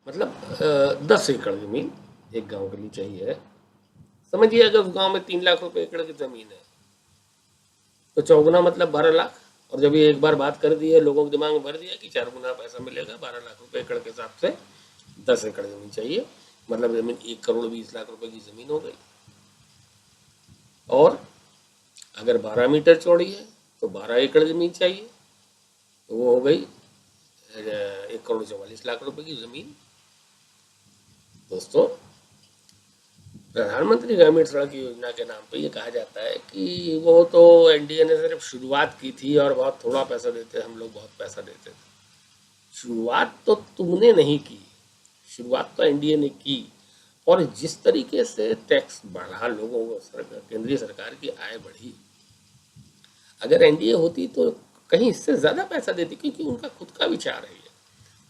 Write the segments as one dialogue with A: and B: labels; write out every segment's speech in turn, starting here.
A: मतलब 10 एकड़ जमीन एक गांव के लिए चाहिए। समझिए अगर उस गांव में 3 लाख रुपए एकड़ की जमीन है तो चौगुना मतलब 12 लाख। और जब ये एक बार बात कर दी है, लोगों के दिमाग में भर दिया कि 4 गुना पैसा मिलेगा, 12 लाख रुपए एकड़ के हिसाब से 10 एकड़ जमीन चाहिए, मतलब जमीन 1 करोड़ 20 लाख रुपए की जमीन हो गई। और अगर 12 मीटर चौड़ी है तो 12 एकड़ जमीन चाहिए, तो वो हो गई 1 करोड़ 44 लाख रुपए की जमीन। दोस्तों, प्रधानमंत्री ग्रामीण सड़क योजना के नाम पे ये कहा जाता है कि वो तो एनडीए ने सिर्फ शुरुआत की थी और बहुत थोड़ा पैसा देते, हम लोग बहुत पैसा देते थे। शुरुआत तो तुमने नहीं की, शुरुआत तो एनडीए ने की। और जिस तरीके से टैक्स बढ़ा, लोगों को सरकार, केंद्रीय सरकार की आय बढ़ी, अगर एनडीए होती तो कहीं इससे ज्यादा पैसा देती, क्योंकि उनका खुद का विचार है, ये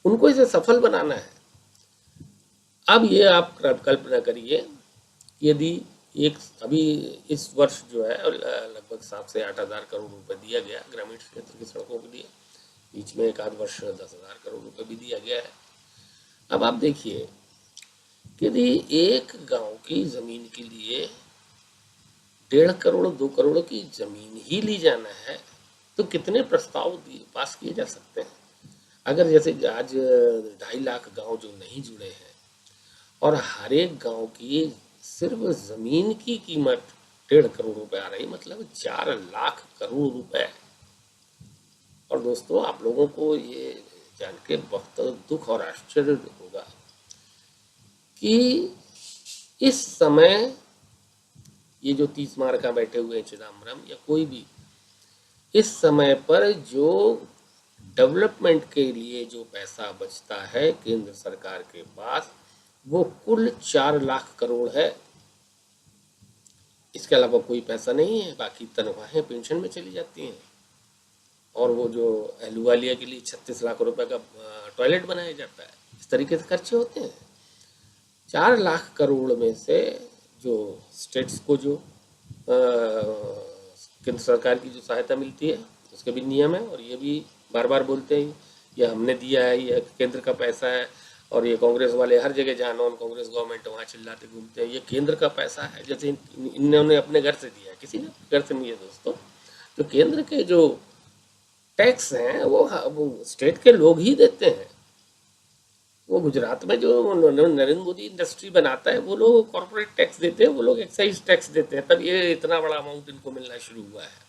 A: उनको इसे सफल बनाना है। अब ये आप कल्पना करिए, यदि एक अभी इस वर्ष जो है लगभग 7 से 8 हज़ार करोड़ रुपए दिया गया ग्रामीण क्षेत्र की सड़कों के लिए, बीच में एक आध वर्ष 10 हज़ार करोड़ रुपए भी दिया गया है। अब आप देखिए कि यदि एक गांव की जमीन के लिए 1.5 करोड़ 2 करोड़ की जमीन ही ली जाना है, तो कितने प्रस्ताव पास किए जा सकते हैं। अगर जैसे आज 2.5 लाख गांव जो नहीं जुड़े हैं और हर एक गांव की सिर्फ जमीन की कीमत 1.5 करोड़ रुपए आ रही, मतलब 4 लाख करोड़ रुपए। और दोस्तों, आप लोगों को ये जान के बहुत दुख और आश्चर्य होगा कि इस समय ये जो 30 मार्का बैठे हुए हैं, चिदम्बरम या कोई भी, इस समय पर जो डेवलपमेंट के लिए जो पैसा बचता है केंद्र सरकार के पास, वो कुल 4 लाख करोड़ है। इसके अलावा कोई पैसा नहीं है, बाकी तनख्वाहें पेंशन में चली जाती हैं। और वो जो अहलुवालिया के लिए 36 लाख रुपए का टॉयलेट बनाया जाता है, इस तरीके से खर्चे होते हैं। 4 लाख करोड़ में से जो स्टेट्स को जो केंद्र सरकार की जो सहायता मिलती है, उसके भी नियम है। और ये भी बार बार बोलते हैं ये हमने दिया है, ये केंद्र का पैसा है। और ये कांग्रेस वाले हर जगह जहाँ नॉन कांग्रेस गवर्नमेंट वहाँ चिल्लाते घूमते हैं ये केंद्र का पैसा है, जैसे इन्होंने अपने घर से दिया है। किसी ने घर से नहीं है दोस्तों। तो केंद्र के जो टैक्स हैं वो स्टेट के लोग ही देते हैं। वो गुजरात में जो नरेंद्र मोदी इंडस्ट्री बनाता है, वो लोग कॉर्पोरेट टैक्स देते हैं, वो लोग एक्साइज टैक्स देते हैं, तब ये इतना बड़ा अमाउंट इनको मिलना शुरू हुआ है।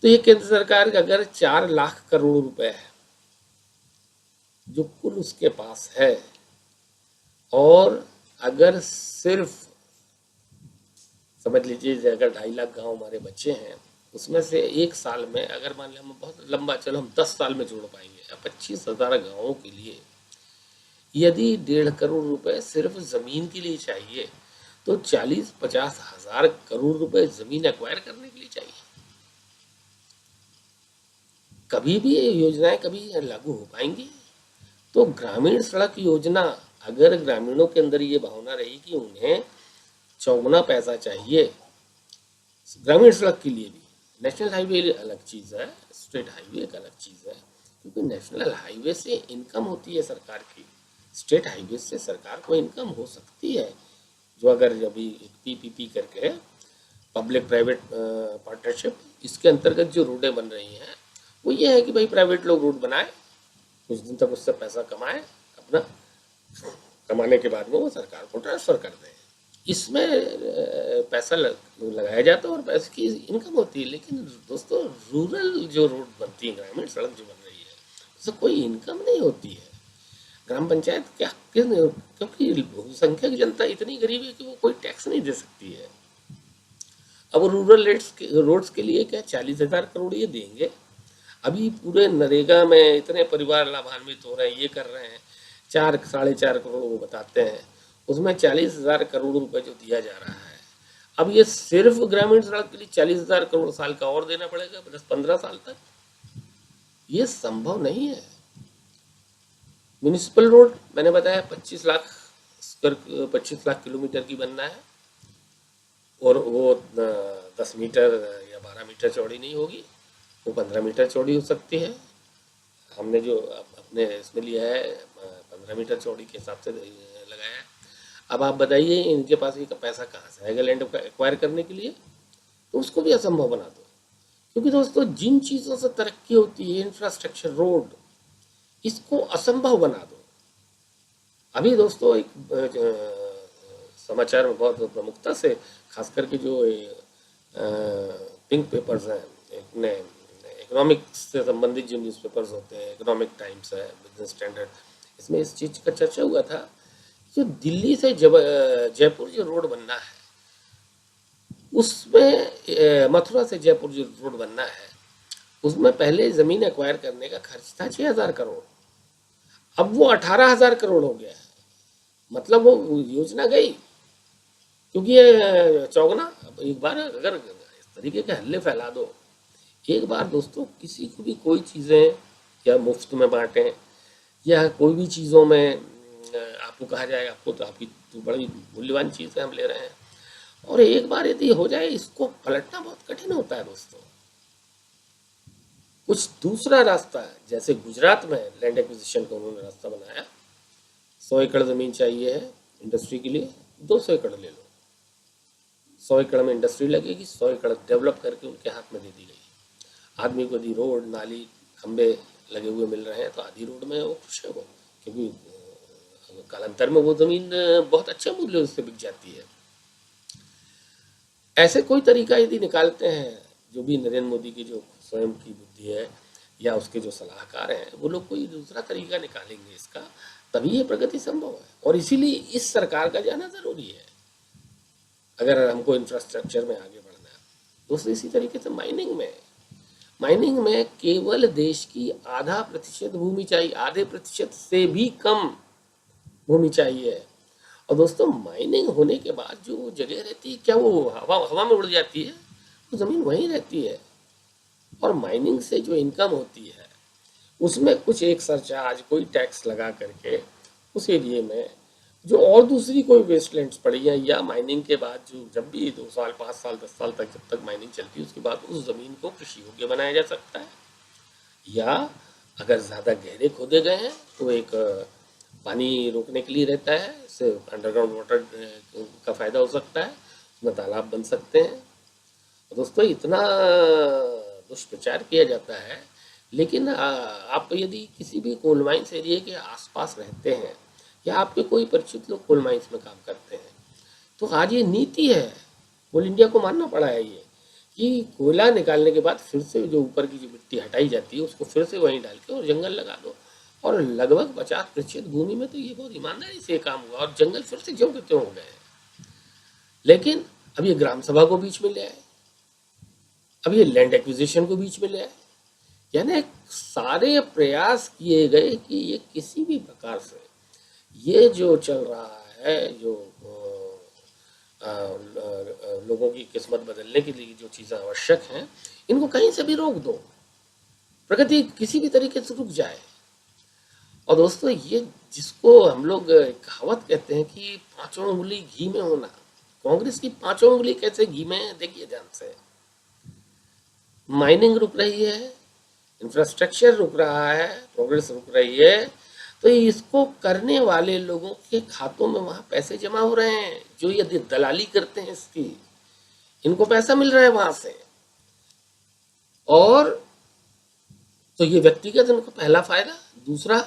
A: तो ये केंद्र सरकार का अगर 4 लाख करोड़ रुपए है जो कुल उसके पास है, और अगर सिर्फ समझ लीजिए अगर 2.5 लाख गांव हमारे बच्चे हैं, उसमें से एक साल में अगर मान लिया हम बहुत लंबा, चलो हम 10 साल में जोड़ पाएंगे 25,000 गांवों के लिए, यदि 1.5 करोड़ रुपए सिर्फ जमीन के लिए चाहिए, तो 40-50 हज़ार करोड़ रुपए जमीन एक्वायर करने के लिए चाहिए। कभी भी ये योजनाएं कभी लागू हो पाएंगी? तो ग्रामीण सड़क योजना, अगर ग्रामीणों के अंदर ये भावना रही कि उन्हें चौगुना पैसा चाहिए ग्रामीण सड़क के लिए भी, नेशनल हाईवे अलग चीज़ है, स्टेट हाईवे एक अलग चीज़ है, क्योंकि नेशनल हाईवे से इनकम होती है सरकार की, स्टेट हाईवे से सरकार को इनकम हो सकती है। जो अगर अभी पीपीपी करके पब्लिक प्राइवेट पार्टनरशिप, इसके अंतर्गत जो रोडें बन रही हैं, वो ये है कि भाई प्राइवेट लोग रोड बनाए, कुछ दिन तक उससे पैसा कमाए, अपना कमाने के बाद में वो सरकार को ट्रांसफर कर दें। इसमें पैसा लगाया जाता है और पैसे की इनकम होती है। लेकिन दोस्तों, रूरल जो रोड बनती है, ग्रामीण सड़क जो बन रही है, उससे कोई इनकम नहीं होती है। ग्राम पंचायत क्या, क्योंकि बहुसंख्यक जनता इतनी गरीब है कि वो कोई टैक्स नहीं दे सकती है। अब रूरल रोड्स के लिए क्या 40,000 करोड़ ये देंगे? अभी पूरे नरेगा में इतने परिवार लाभान्वित हो रहे हैं, ये कर रहे हैं, 4-4.5 करोड़ वो बताते हैं, उसमें 40,000 करोड़ रुपए जो दिया जा रहा है। अब ये सिर्फ ग्रामीण सड़क के लिए 40,000 करोड़ साल का और देना पड़ेगा 10-15 साल तक, ये संभव नहीं है। म्यूनिसिपल रोड मैंने बताया 25 लाख किलोमीटर की बनना है, और वो 10 मीटर या 12 मीटर चौड़ी नहीं होगी, वो 15 मीटर चौड़ी हो सकती है। हमने जो अपने इसमें लिया है 15 मीटर चौड़ी के हिसाब से लगाया है। अब आप बताइए इनके पास ये पैसा कहाँ से आएगा लैंड एक्वायर करने के लिए? तो उसको भी असंभव बना दो। क्योंकि दोस्तों जिन चीज़ों से तरक्की होती है, इंफ्रास्ट्रक्चर, रोड, इसको असंभव बना दो। अभी दोस्तों एक समाचार में बहुत प्रमुखता से, खास करके जो पिंक पेपर्स हैं, इकोनॉमिक्स से संबंधित जो न्यूज़पेपर्स होते हैं, इकोनॉमिक टाइम्स है, बिजनेस स्टैंडर्ड, इसमें इस चीज़ का चर्चा हुआ था। जो दिल्ली से जयपुर जो रोड बनना है, उसमें मथुरा से जयपुर जो रोड बनना है, उसमें पहले ज़मीन एक्वायर करने का खर्च था 6,000 करोड़, अब वो 18,000 करोड़ हो गया है। मतलब वो योजना गई, क्योंकि ये चौगना। एक बार अगर इस तरीके के हल्ले फैला दो, एक बार दोस्तों किसी को भी कोई चीज़ें या मुफ्त में बांटें या कोई भी चीज़ों में आपको कहा जाए आपको तो आपकी तो बड़ी मूल्यवान चीज़ है, हम ले रहे हैं, और एक बार यदि हो जाए इसको पलटना बहुत कठिन होता है दोस्तों। कुछ दूसरा रास्ता है, जैसे गुजरात में लैंड एक्विजिशन का उन्होंने रास्ता बनाया। 100 एकड़ ज़मीन चाहिए है इंडस्ट्री के लिए, 200 एकड़ ले लो, 100 एकड़ में इंडस्ट्री लगेगी, 100 एकड़ डेवलप करके उनके हाथ में दे दी गई। आदमी को यदि रोड, नाली, खंबे लगे हुए मिल रहे हैं तो आधी रोड में वो खुश है वो, क्योंकि कालांतर में वो ज़मीन बहुत अच्छे मूल्य उससे बिक जाती है। ऐसे कोई तरीका यदि निकालते हैं, जो भी नरेंद्र मोदी की जो स्वयं की बुद्धि है या उसके जो सलाहकार हैं, वो लोग कोई दूसरा तरीका निकालेंगे इसका, तभी ये प्रगति संभव है। और इसीलिए इस सरकार का जाना ज़रूरी है अगर हमको इंफ्रास्ट्रक्चर में आगे बढ़ना है। दोस्तों इसी तरीके से माइनिंग में केवल देश की आधा प्रतिशत भूमि चाहिए, आधे प्रतिशत से भी कम भूमि चाहिए। और दोस्तों माइनिंग होने के बाद जो जगह रहती है, क्या वो हवा में उड़ जाती है? वो ज़मीन वहीं रहती है। और माइनिंग से जो इनकम होती है उसमें कुछ एक सरचार्ज, कोई टैक्स लगा करके उस एरिए में जो और दूसरी कोई वेस्टलैंड्स पड़ी हैं, या माइनिंग के बाद जो जब भी 2 साल, 5 साल, 10 साल तक जब तक माइनिंग चलती है, उसके बाद उस ज़मीन को कृषि योग्य बनाया जा सकता है। या अगर ज़्यादा गहरे खोदे गए हैं तो एक पानी रोकने के लिए रहता है, इससे अंडरग्राउंड वाटर का फ़ायदा हो सकता है, उसमें तालाब बन सकते हैं। दोस्तों इतना दुष्प्रचार किया जाता है, लेकिन आप यदि किसी भी कोल माइंस एरिया के आसपास रहते हैं या आपके कोई परिचित लोग कोल माइंस में काम करते हैं, तो आज ये नीति है, कोल इंडिया को मानना पड़ा है ये, कि कोयला निकालने के बाद फिर से जो ऊपर की जो मिट्टी हटाई जाती है उसको फिर से वहीं डाल के और जंगल लगा दो। और लगभग 50% भूमि में तो ये बहुत ईमानदारी से काम हुआ और जंगल फिर से ज्यों के त्यों हो गए। लेकिन अब ये ग्राम सभा को बीच में ले आए, अब ये लैंड एक्विजिशन को बीच में ले आए, यानी सारे प्रयास किए गए कि ये किसी भी प्रकार से ये जो चल रहा है, जो लोगों की किस्मत बदलने के लिए जो चीज़ें आवश्यक हैं, इनको कहीं से भी रोक दो, प्रगति किसी भी तरीके से रुक जाए। और दोस्तों ये जिसको हम लोग कहावत कहते हैं कि 5 उंगली घी में होना, कांग्रेस की 5 उंगली कैसे घी में है देखिए ध्यान से। माइनिंग रुक रही है, इंफ्रास्ट्रक्चर रुक रहा है, प्रोग्रेस रुक रही है, तो इसको करने वाले लोगों के खातों में वहाँ पैसे जमा हो रहे हैं, जो यदि दलाली करते हैं इसकी, इनको पैसा मिल रहा है वहाँ से। और तो ये व्यक्तिगत इनको पहला फायदा। दूसरा,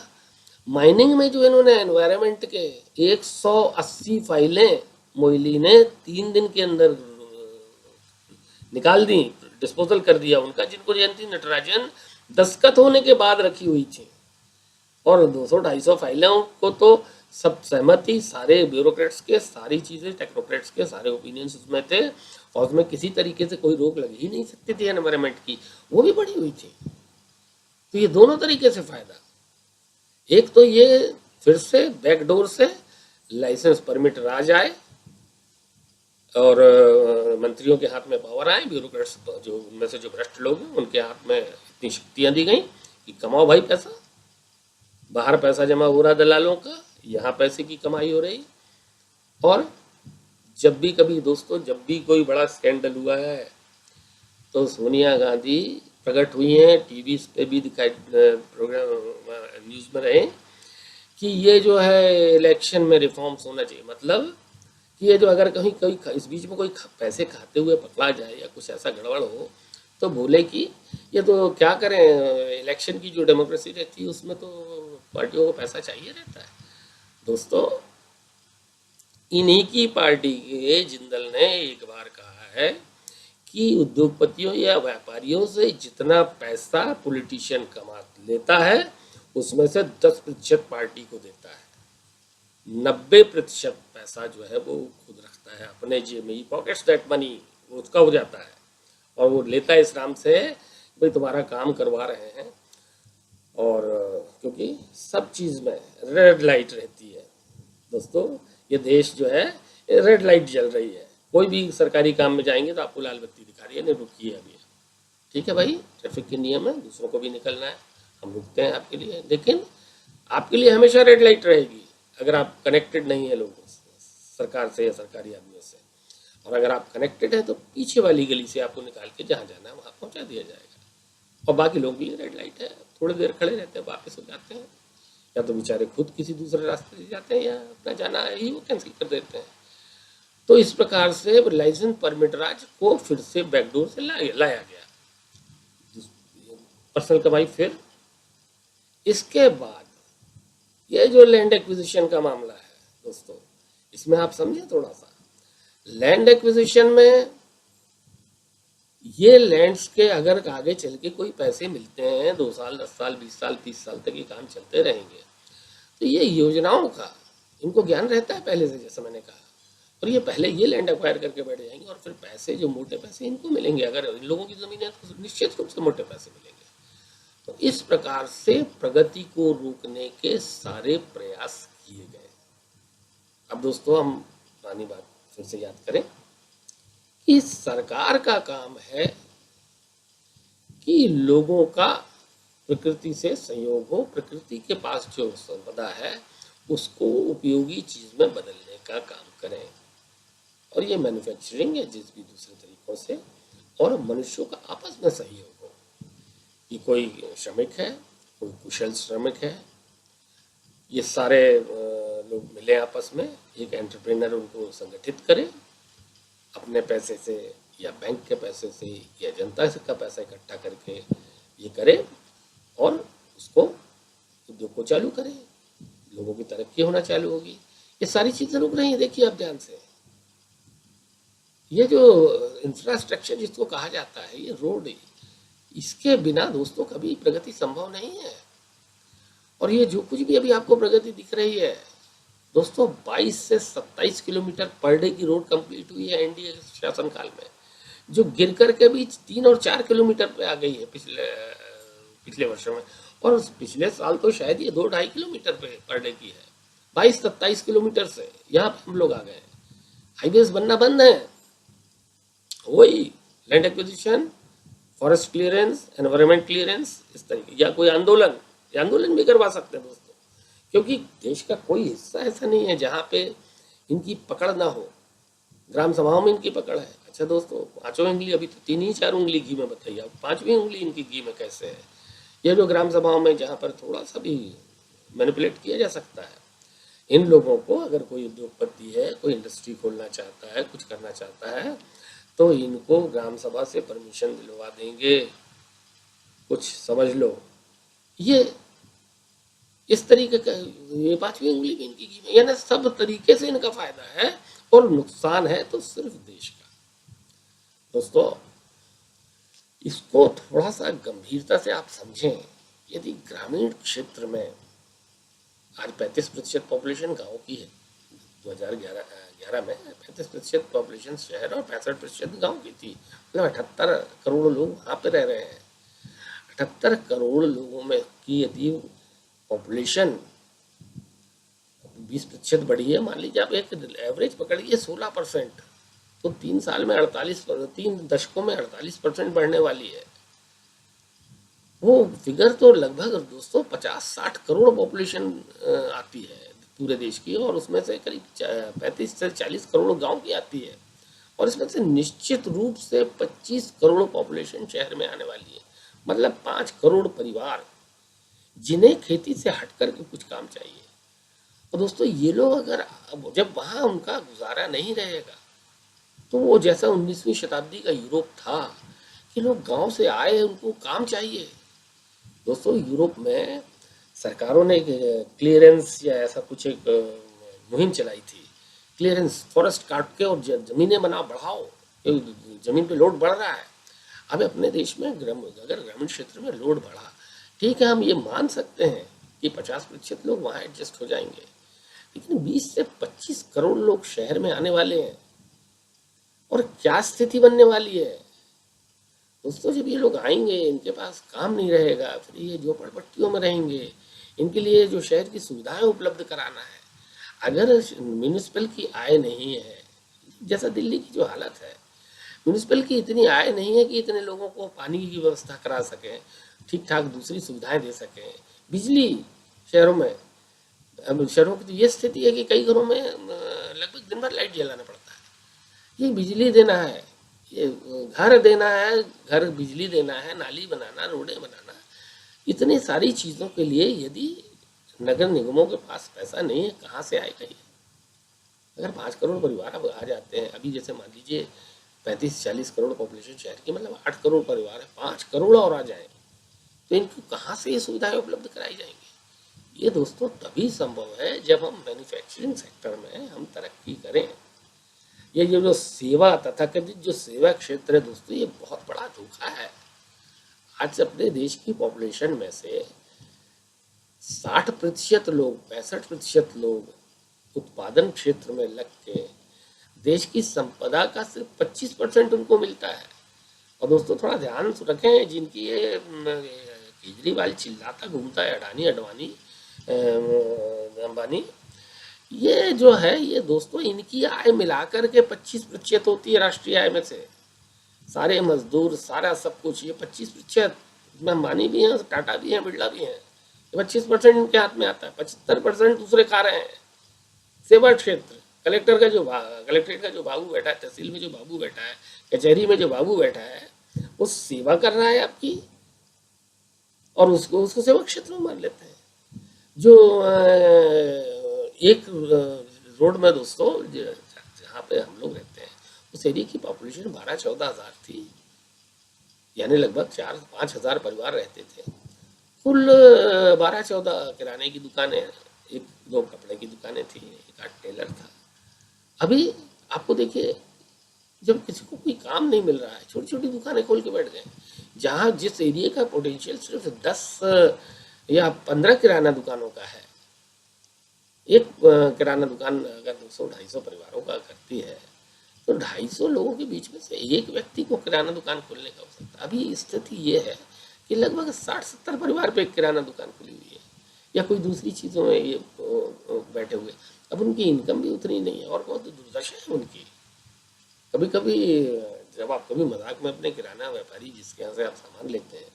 A: माइनिंग में जो इन्होंने एनवायरनमेंट के 180 फाइलें मोइली ने 3 दिन के अंदर निकाल दी, डिस्पोजल कर दिया उनका, जिनको जयंती नटराजन दस्तखत होने के बाद रखी हुई थी। और 200-250 फाइलों को तो सब सहमति, सारे ब्यूरोक्रेट्स के, सारी चीज़ें टेक्नोक्रेट्स के सारे ओपिनियंस उसमें थे, और उसमें किसी तरीके से कोई रोक लग ही नहीं सकती थी एनवायरनमेंट की, वो भी बढ़ी हुई थी। तो ये दोनों तरीके से फायदा, एक तो ये फिर से बैकडोर से लाइसेंस परमिट राज आए और मंत्रियों के हाथ में पावर आए, ब्यूरोक्रेट्स जो उनमें से जो भ्रष्ट लोग हैं उनके हाथ में इतनी शक्तियां दी गई कि कमाओ भाई पैसा, बाहर पैसा जमा हो रहा दलालों का, यहाँ पैसे की कमाई हो रही। और जब भी कभी दोस्तों, जब भी कोई बड़ा स्कैंडल हुआ है तो सोनिया गांधी प्रकट हुई हैं, टीवी पे भी दिखाई, प्रोग्राम न्यूज़ में रहे कि ये जो है इलेक्शन में रिफॉर्म्स होना चाहिए, मतलब कि ये जो अगर कहीं कोई इस बीच में कोई पैसे खाते हुए पकड़ा जाए या कुछ ऐसा गड़बड़ हो तो बोले कि ये तो क्या करें, इलेक्शन की जो डेमोक्रेसी रहती है उसमें तो पार्टियों को पैसा चाहिए रहता है। दोस्तों, इन्हीं की पार्टी के जिंदल ने एक बार कहा है कि उद्योगपतियों या व्यापारियों से जितना पैसा पॉलिटिशियन कमा लेता है उसमें से 10% पार्टी को देता है, 90% पैसा जो है वो खुद रखता है अपने जेब में। ही पॉकेट्स दैट मनी, उसका हो जाता है और वो लेता है इस नाम से भाई तुम्हारा काम करवा रहे हैं। और क्योंकि सब चीज़ में रेड लाइट रहती है दोस्तों, ये देश जो है रेड लाइट जल रही है, कोई भी सरकारी काम में जाएंगे तो आपको लाल बत्ती दिखा रही है, नहीं रुकिए अभी, ठीक है भाई, ट्रैफिक के नियम है, दूसरों को भी निकलना है, हम रुकते हैं आपके लिए, लेकिन आपके लिए हमेशा रेड लाइट रहेगी अगर आप कनेक्टेड नहीं है लोगों से, सरकार से या सरकारी आदमियों से। और अगर आप कनेक्टेड हैं तो पीछे वाली गली से आपको निकाल के जहाँ जाना है वहाँ पहुँचा दिया जाएगा। और बाकी लोग भी रेड लाइट है, थोड़ी देर खड़े रहते हैं, वापस हो जाते हैं, या तो बेचारे खुद किसी दूसरे रास्ते से जाते हैं या अपना जाना है ही वो कैंसिल कर देते हैं। तो इस प्रकार से लाइसेंस परमिट राज को फिर से बैकडोर से लाया गया, पर्सनल कमाई। फिर इसके बाद ये जो लैंड एक्विजिशन का मामला है दोस्तों, इसमें आप समझिए थोड़ा सा, लैंड एक्विजिशन में ये लैंड्स के अगर आगे चल के कोई पैसे मिलते हैं, 2 साल 10 साल 20 साल 30 साल तक ये काम चलते रहेंगे, तो ये योजनाओं का इनको ज्ञान रहता है पहले से, जैसे मैंने कहा, और ये पहले ये लैंड एक्वायर करके बैठ जाएंगे और फिर पैसे जो मोटे पैसे इनको मिलेंगे, अगर इन लोगों की जमीन है तो निश्चित रूप से मोटे पैसे मिलेंगे। तो इस प्रकार से प्रगति को रोकने के सारे प्रयास किए गए। अब दोस्तों हम पुरानी बात फिर से याद करें कि सरकार का काम है कि लोगों का प्रकृति से संयोग हो, प्रकृति के पास जो संपदा है उसको उपयोगी चीज में बदलने का काम करें, और ये मैन्युफैक्चरिंग या जिस भी दूसरे तरीकों से, और मनुष्यों का आपस में सहयोग हो कि कोई श्रमिक है, कोई कुशल श्रमिक है, ये सारे लोग मिले आपस में, एक एंटरप्रेनर उनको संगठित करे अपने पैसे से या बैंक के पैसे से या जनता का पैसा इकट्ठा करके ये करे और उसको उद्योग को चालू करे, लोगों की तरक्की होना चालू होगी। ये सारी चीजें रुक रही हैं, देखिए आप ध्यान से, ये जो इंफ्रास्ट्रक्चर जिसको कहा जाता है, ये रोड, इसके बिना दोस्तों कभी प्रगति संभव नहीं है। और ये जो कुछ भी अभी आपको प्रगति दिख रही है दोस्तों, 22 से 27 किलोमीटर पर डे की रोड कंप्लीट हुई है एनडीए शासनकाल में, जो गिर करके भी 3 और 4 किलोमीटर पे आ गई है पिछले वर्षों में, और पिछले साल तो शायद ये 2-2.5 किलोमीटर पे पर डे की है। 22-27 किलोमीटर से यहाँ पे हम लोग आ गए। हाईवेज बनना बंद है, वही land acquisition, forest clearance, environment clearance, इस तरीके, या कोई आंदोलन भी करवा सकते हैं दोस्तों, क्योंकि देश का कोई हिस्सा ऐसा नहीं है जहाँ पे इनकी पकड़ ना हो। ग्राम सभाओं में इनकी पकड़ है। अच्छा दोस्तों, 5 उंगली, अभी तो 3 ही 4 उंगली घी में बताइए, अब 5वीं उंगली इनकी घी में कैसे है? ये जो ग्राम सभाओं में जहाँ पर थोड़ा सा भी मैनिपुलेट किया जा सकता है, इन लोगों को अगर कोई उद्योगपति है, कोई इंडस्ट्री खोलना चाहता है, कुछ करना चाहता है, तो इनको ग्राम सभा से परमिशन दिलवा देंगे, कुछ समझ लो। ये इस तरीके का, ये 5वीं उंगली भी इनकी घी में, यानी सब तरीके से इनका फायदा है और नुकसान है तो सिर्फ देश का। दोस्तों, इसको थोड़ा सा गंभीरता से आप समझें। यदि ग्रामीण क्षेत्र में आज 35% पॉपुलेशन गांव की है, 2011 में 35% पॉपुलेशन शहर और 65% गांव की थी, मतलब 78 करोड़ लोग वहाँ पे रह रहे हैं। 78 करोड़ लोगों में की यदि पॉपुलेशन 20% बढ़ी है, मान लीजिए आप एक एवरेज पकड़िए 16%, तो 3 साल में 3 दशकों में 48% बढ़ने वाली है। वो फिगर तो लगभग दोस्तों 50-60 करोड़ पॉपुलेशन आती है पूरे देश की, और उसमें से करीब 35 से 40 करोड़ गांव की आती है, और इसमें से निश्चित रूप से 25 करोड़ पॉपुलेशन शहर में आने वाली है। मतलब 5 करोड़ परिवार जिन्हें खेती से हट करके कुछ काम चाहिए, और दोस्तों ये लोग अगर जब वहाँ उनका गुजारा नहीं रहेगा तो वो जैसा 19वीं शताब्दी का यूरोप था कि लोग गांव से आए उनको काम चाहिए। दोस्तों यूरोप में सरकारों ने क्लियरेंस या ऐसा कुछ एक मुहिम चलाई थी, क्लियरेंस फॉरेस्ट काट के और जमीनें बना बढ़ाओ, जमीन पे लोड बढ़ रहा है। अब अपने देश में अगर ग्रामीण क्षेत्र में लोड बढ़ा, ठीक है हम ये मान सकते हैं कि 50% लोग वहाँ एडजस्ट हो जाएंगे, लेकिन 20 से 25 करोड़ लोग शहर में आने वाले हैं और क्या स्थिति बनने वाली है। दोस्तों जब ये लोग आएंगे इनके पास काम नहीं रहेगा, फिर ये झोपड़पट्टियों में रहेंगे, इनके लिए जो शहर की सुविधाएं उपलब्ध कराना है, अगर म्यूनिसिपल की आय नहीं है, जैसा दिल्ली की जो हालत है, म्यूनिसिपल की इतनी आय नहीं है कि इतने लोगों को पानी की व्यवस्था करा सकें, ठीक ठाक दूसरी सुविधाएं दे सकें, बिजली शहरों में, अब शहरों की तो ये स्थिति है कि कई घरों में लगभग दिन भर लाइट जलाना पड़ता है। ये बिजली देना है, ये घर देना है, घर बिजली देना है, नाली बनाना, रोडें बनाना, इतनी सारी चीज़ों के लिए यदि नगर निगमों के पास पैसा नहीं है, कहाँ से आएगा ये। अगर 5 करोड़ परिवार अब आ जाते हैं, अभी जैसे मान लीजिए 35-40 करोड़ पॉपुलेशन शहर की, मतलब 8 करोड़ परिवार है, 5 करोड़ और आ जाए तो इनको कहाँ से ये सुविधाएं उपलब्ध कराई जाएंगी। ये दोस्तों तभी संभव है जब हम मैन्युफैक्चरिंग सेक्टर में हम तरक्की करें। ये जो सेवा तथाकथित जो सेवा क्षेत्र है दोस्तों, ये बहुत बड़ा धोखा है। आज अपने देश की पॉपुलेशन में से 60% लोग, 65% लोग उत्पादन क्षेत्र में लग के देश की संपदा का सिर्फ 25% उनको मिलता है। और दोस्तों थोड़ा ध्यान रखें, जिनकी ये केजरीवाल चिल्लाता घूमता है, अडानी अडवाणी अंबानी, ये जो है ये दोस्तों इनकी आय मिलाकर के 25% होती है राष्ट्रीय आय में से, सारे मजदूर सारा सब कुछ, ये 25%, इसमें अंबानी भी हैं, टाटा भी हैं, बिरला भी हैं, ये 25% इनके हाथ में आता है। 75% दूसरे खा रहे हैं। सेवा क्षेत्र, कलेक्ट्रेट का जो बाबू बैठा है, तहसील में जो बाबू बैठा है, कचहरी में जो बाबू बैठा है, वो सेवा कर रहा है आपकी, और उसको उसको सेवा क्षेत्र में मान लेते हैं। जो एक रोड में दोस्तों जहाँ पे हम लोग रहते हैं, उस एरिया की पॉपुलेशन 12-14 हज़ार थी, यानी लगभग 4-5 हज़ार परिवार रहते थे। कुल 12-14 किराने की दुकानें, 1-2 कपड़े की दुकानें थी, 1-8 टेलर था। अभी आपको देखिए, जब किसी को कोई काम नहीं मिल रहा है, छोटी छोटी दुकानें खोल के बैठ गए। जहाँ जिस एरिया का पोटेंशियल सिर्फ 10 या 15 किराना दुकानों का है, एक किराना दुकान अगर 200-250 परिवारों का करती है, तो 250 लोगों के बीच में से एक व्यक्ति को किराना दुकान खोलने का हो सकता है। अभी स्थिति ये है कि लगभग 60-70 परिवार पे एक किराना दुकान खुली हुई है, या कोई दूसरी चीज़ों में ये बैठे हुए। अब उनकी इनकम भी उतनी नहीं है, और बहुत दुर्दशा है उनकी। कभी कभी जब आप कभी मजाक में अपने किराना व्यापारी जिसके यहाँ से आप सामान लेते हैं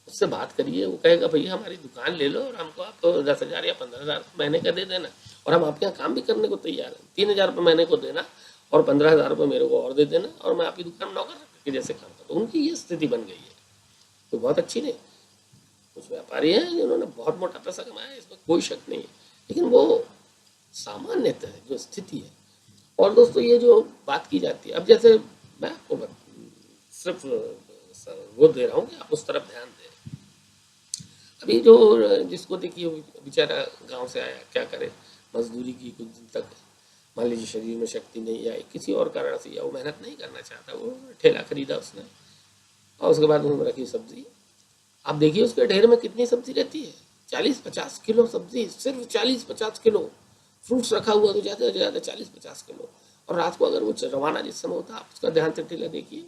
A: उससे बात करिए, वो कहेगा भैया हमारी दुकान ले लो और हमको आप 10,000 या 15,000 महीने का दे देना, और हम आपके यहाँ काम भी करने को तैयार हैं। 3,000 रुपये महीने को देना और 15,000 रुपये मेरे को और दे देना, और मैं आपकी दुकान में नौकर के जैसे काम करता हूँ। उनकी ये स्थिति बन गई है, तो बहुत अच्छी नहीं। कुछ व्यापारी हैं जिन्होंने बहुत मोटा पैसा कमाया है, इसमें कोई शक नहीं है, लेकिन वो सामान्यतः जो स्थिति है। और दोस्तों ये जो बात की जाती है, अब जैसे मैं आपको सिर्फ वो दे रहा हूँ कि आप उस तरफ ध्यान दें। अभी जो जिसको देखिए बेचारा गांव से आया, क्या करे, मजदूरी की कुछ दिन तक, मान लीजिए शरीर में शक्ति नहीं आई, किसी और कारण से, या वो मेहनत नहीं करना चाहता, वो ठेला खरीदा उसने, और उसके बाद उन्होंने रखी सब्जी। आप देखिए उसके ढेर में कितनी सब्जी रहती है, 40-50 किलो सब्जी, सिर्फ 40-50 किलो। फ्रूट्स रखा हुआ तो ज़्यादा से ज़्यादा 40-50 किलो। और रात को अगर वो रवाना जिस समय होता है, आप उसका ध्यान से ठेला देखिए,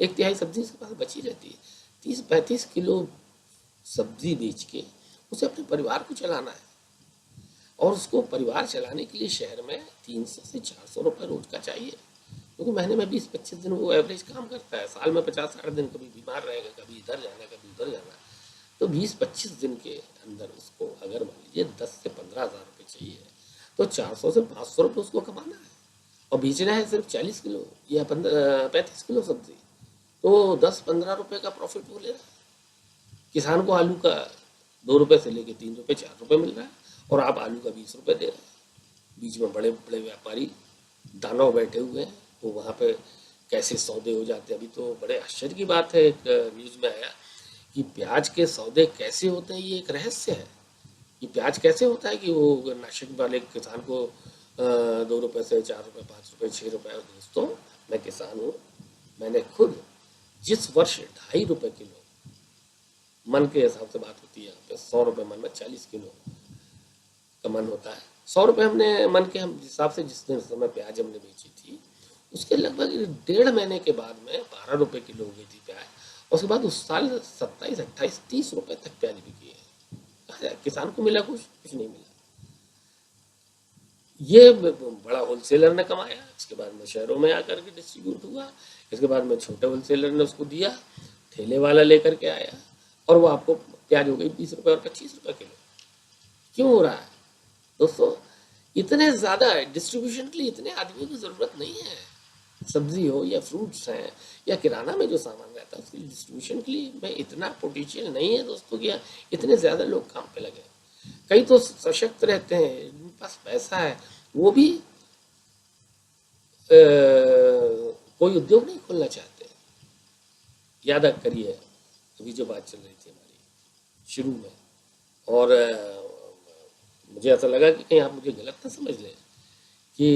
A: 1/3 सब्जी उसके पास बची रहती है। 30-35 किलो सब्जी बेच के उसे अपने परिवार को चलाना है, और उसको परिवार चलाने के लिए शहर में 300 से 400 रुपये रोज का चाहिए, क्योंकि महीने में 20-25 दिन वो एवरेज काम करता है, साल में 50-60 दिन कभी बीमार रहेगा, कभी इधर जाना कभी उधर जाना, तो 20-25 दिन के अंदर उसको अगर मान लीजिए 10 से 15 हज़ार रुपये चाहिए, तो 400 से 500 रुपये उसको कमाना है, और बेचना है सिर्फ 40 किलो या 35 किलो सब्जी, तो 10-15 रुपये का प्रॉफिट वो ले रहा है। किसान को आलू का 2 रुपये से लेके 3 रुपये 4 रुपये मिल रहा है, और आप आलू का 20 रुपये दे रहे हैं। बीच में बड़े बड़े व्यापारी दानव बैठे हुए हैं, वो वहाँ पे कैसे सौदे हो जाते हैं। अभी तो बड़े आश्चर्य की बात है, एक न्यूज़ में आया कि प्याज के सौदे कैसे होते हैं, ये एक रहस्य है। ये प्याज कैसे होता है कि वो नासिक वाले किसान को 2 रुपए से 4 रुपए 5 रुपए 6 रुपए। दोस्तों, मैं किसान हूँ, मैंने खुद जिस वर्ष 2.5 रुपए किलो मन के हिसाब से बात होती है, यहाँ पे 100 रुपए मन में 40 किलो का मन होता है। 100 रुपए हमने मन के हम हिसाब से जिस दिन समय प्याज हमने बेची थी, उसके लगभग 1.5 महीने के बाद में 12 रुपए किलो हो गई थी प्याज। और उसके बाद उस साल 27 28 30 रुपए तक प्याज बिकी है। कहा जाए, किसान को मिला कुछ नहीं मिला। ये बड़ा होलसेलर ने कमाया, इसके बाद में शहरों में आकर के डिस्ट्रीब्यूट हुआ, इसके बाद में छोटे होलसेलर ने उसको दिया, ठेले वाला लेकर के आया, और वो आपको प्याज हो गई 20 रुपए और 25 रुपए किलो। क्यों हो रहा है दोस्तों? इतने ज़्यादा डिस्ट्रीब्यूशन के लिए इतने आदमियों की ज़रूरत नहीं है। सब्जी हो या फ्रूट्स हैं या किराना में जो सामान रहता है, उसके लिए डिस्ट्रीब्यूशन के लिए में इतना पोटेंशियल नहीं है दोस्तों कि इतने ज़्यादा लोग काम पे लगे। कई तो सशक्त रहते हैं, जिनके पास पैसा है, वो भी कोई उद्योग नहीं खोलना चाहते। याद करिए अभी जो बात चल रही थी हमारी शुरू में, और मुझे ऐसा लगा कि कहीं आप मुझे गलत ना समझ लें कि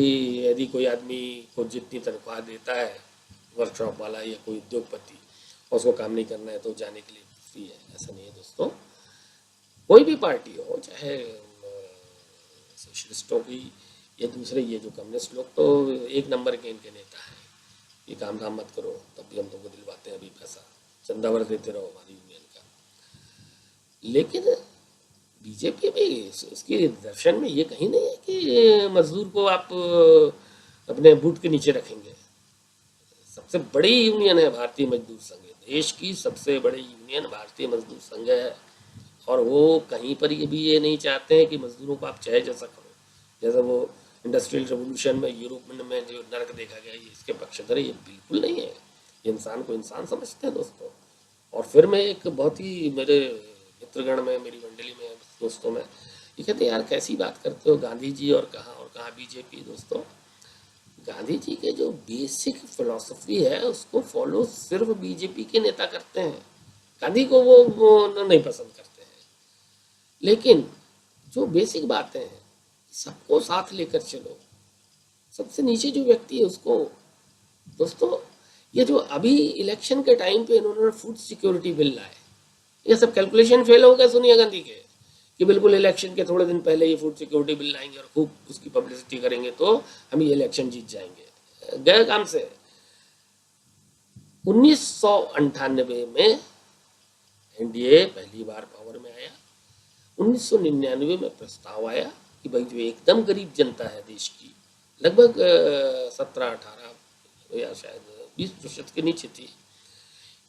A: यदि कोई आदमी को जितनी तनख्वाह देता है वर्कशॉप वाला या कोई उद्योगपति, और उसको काम नहीं करना है तो जाने के लिए फ्री है। ऐसा नहीं है दोस्तों। कोई भी पार्टी हो, चाहे सोशलिस्टों की या दूसरे ये जो कम्युनिस्ट लोग, तो 1 नंबर के इनके नेता हैं। ये काम धाम मत करो, तब भी हम तुमको दिलवाते हैं अभी पैसा, चंदा भर देते रहो हमारी यूनियन का। लेकिन बीजेपी भी उसके दर्शन में ये कहीं नहीं है कि मजदूर को आप अपने बूट के नीचे रखेंगे। सबसे बड़ी यूनियन है भारतीय मजदूर संघ, देश की सबसे बड़ी यूनियन भारतीय मजदूर संघ है। और वो कहीं पर ये नहीं चाहते हैं कि मजदूरों को आप चाहे जैसा करो। जैसा वो इंडस्ट्रियल रेवोल्यूशन में यूरोप में जो नरक देखा गया, ये इसके पक्षधर ये बिल्कुल नहीं है। ये इंसान को इंसान समझते हैं दोस्तों। और फिर मैं एक बहुत ही मेरे मित्रगण में, मेरी मंडली में, दोस्तों में, ये कहते हैं यार कैसी बात करते हो, गांधी जी और कहाँ बीजेपी। दोस्तों, गांधी जी के जो बेसिक फिलॉसफी है उसको फॉलो सिर्फ बीजेपी के नेता करते हैं। गांधी को वो नहीं पसंद करते हैं। लेकिन जो बेसिक बातें हैं, सबको साथ लेकर चलो। सबसे नीचे जो व्यक्ति है उसको, दोस्तों, ये जो अभी इलेक्शन के टाइम पे इन्होंने फूड सिक्योरिटी बिल लाए, ये सब कैलकुलेशन फेल हो गए सोनिया गांधी के, कि बिल्कुल इलेक्शन के थोड़े दिन पहले ये फूड सिक्योरिटी बिल लाएंगे और खूब उसकी पब्लिसिटी करेंगे तो हम ये इलेक्शन जीत जाएंगे। गए काम से। 1998 में एनडीए पहली बार पावर में आया। 1999 में प्रस्ताव आया कि भाई जो एकदम गरीब जनता है देश की, लगभग 17-18 या शायद 20% के नीचे थी,